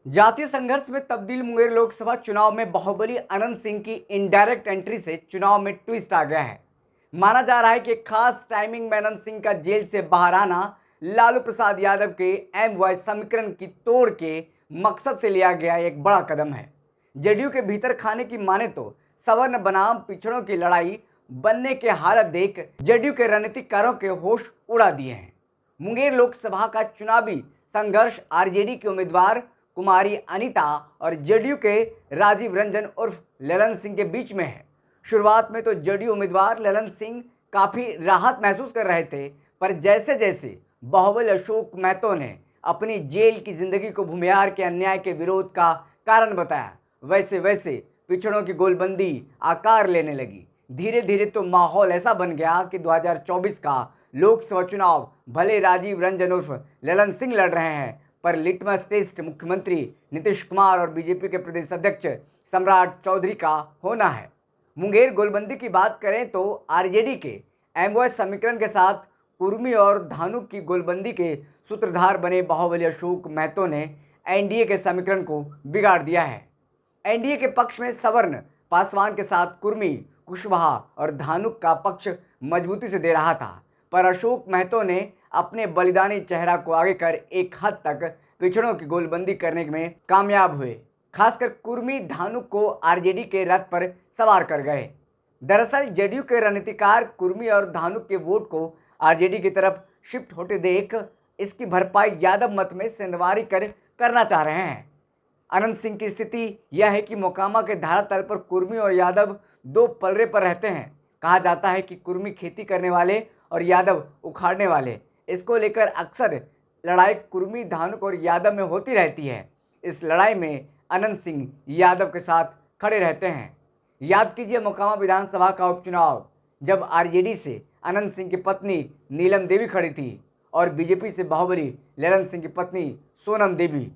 जातीय संघर्ष में तब्दील मुंगेर लोकसभा चुनाव में बाहुबली अनंत सिंह की इनडायरेक्ट एंट्री से चुनाव में ट्विस्ट आ गया है। माना जा रहा है कि खास टाइमिंग में अनंत सिंह का जेल से बाहर आना लालू प्रसाद यादव के एमवाय समीकरण की तोड़ के मकसद से लिया गया एक बड़ा कदम है। जेडीयू के भीतर खाने की माने तो सवर्ण बनाम पिछड़ों की लड़ाई बनने के हालत देख जेडीयू के रणनीतिकारों के होश उड़ा दिए हैं। मुंगेर लोकसभा का चुनावी संघर्ष आरजेडी के उम्मीदवार कुमारी अनीता और जेडीयू के राजीव रंजन उर्फ ललन सिंह के बीच में है। शुरुआत में तो जेडीयू उम्मीदवार ललन सिंह काफी राहत महसूस कर रहे थे, पर जैसे जैसे बाहुबली अशोक महतो ने अपनी जेल की जिंदगी को भूमिहार के अन्याय के विरोध का कारण बताया, वैसे वैसे पिछड़ों की गोलबंदी आकार लेने लगी। धीरे धीरे तो माहौल ऐसा बन गया कि 2024 का लोकसभा चुनाव भले राजीव रंजन उर्फ ललन सिंह लड़ रहे हैं, पर लिटमस टेस्ट मुख्यमंत्री नीतीश कुमार और बीजेपी के प्रदेश अध्यक्ष सम्राट चौधरी का होना है। मुंगेर गोलबंदी की बात करें तो आरजेडी के एमवाय समीकरण के साथ कुर्मी और धानुक की गोलबंदी के सूत्रधार बने बाहुबली अशोक महतो ने एनडीए के समीकरण को बिगाड़ दिया है। एनडीए के पक्ष में सवर्ण पासवान के साथ कुर्मी, कुशवाहा और धानुक का पक्ष मजबूती से दे रहा था, पर अशोक महतो ने अपने बलिदानी चेहरा को आगे कर एक हद तक पिछड़ों की गोलबंदी करने में कामयाब हुए। खासकर कुर्मी धानुक को आरजेडी के रथ पर सवार कर गए। दरअसल जेडीयू के रणनीतिकार कुर्मी और धानुक के वोट को आरजेडी की तरफ शिफ्ट होते देख इसकी भरपाई यादव मत में सेंधमारी करना चाह रहे हैं। अनंत सिंह की स्थिति यह है कि मोकामा के धारातल पर कुर्मी और यादव दो पलड़े पर रहते हैं। कहा जाता है कि कुर्मी खेती करने वाले और यादव उखाड़ने वाले, इसको लेकर अक्सर लड़ाई कुर्मी, धानुक और यादव में होती रहती है। इस लड़ाई में अनंत सिंह यादव के साथ खड़े रहते हैं। याद कीजिए मोकामा विधानसभा का उपचुनाव, जब आरजेडी से अनंत सिंह की पत्नी नीलम देवी खड़ी थी और बीजेपी से बाहुबली ललन सिंह की पत्नी सोनम देवी।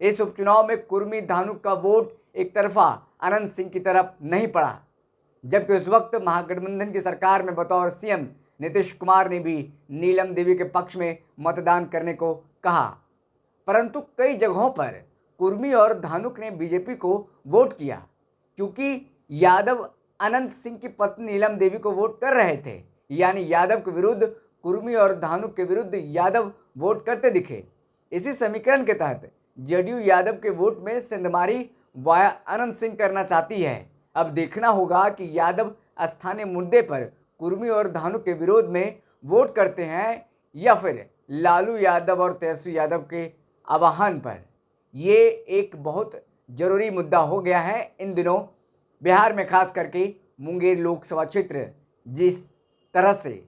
इस उपचुनाव में कुर्मी धानुक का वोट एक तरफा अनंत सिंह की तरफ नहीं पड़ा, जबकि उस वक्त महागठबंधन की सरकार में बतौर सीएम नीतीश कुमार ने भी नीलम देवी के पक्ष में मतदान करने को कहा। परंतु कई जगहों पर कुर्मी और धानुक ने बीजेपी को वोट किया, क्योंकि यादव अनंत सिंह की पत्नी नीलम देवी को वोट कर रहे थे। यानी यादव के विरुद्ध कुर्मी और धानुक के विरुद्ध यादव वोट करते दिखे। इसी समीकरण के तहत जेडीयू यादव के वोट में सेंधमारी वाया अनंत सिंह करना चाहती है। अब देखना होगा कि यादव स्थानीय मुद्दे पर कुर्मी और धानुक के विरोध में वोट करते हैं या फिर लालू यादव और तेजस्वी यादव के आह्वान पर। ये एक बहुत जरूरी मुद्दा हो गया है इन दिनों बिहार में, खास करके मुंगेर लोकसभा क्षेत्र जिस तरह से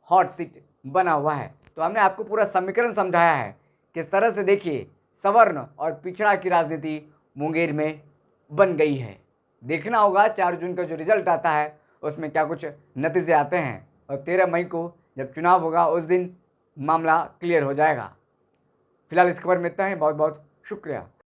हॉट सीट बना हुआ है। तो हमने आपको पूरा समीकरण समझाया है, किस तरह से देखिए सवर्ण और पिछड़ा की राजनीति मुंगेर में बन गई है। देखना होगा 4 जून का जो रिजल्ट आता है उसमें क्या कुछ नतीजे आते हैं, और 13 मई को जब चुनाव होगा उस दिन मामला क्लियर हो जाएगा। फिलहाल इस खबर में इतना ही। बहुत बहुत शुक्रिया।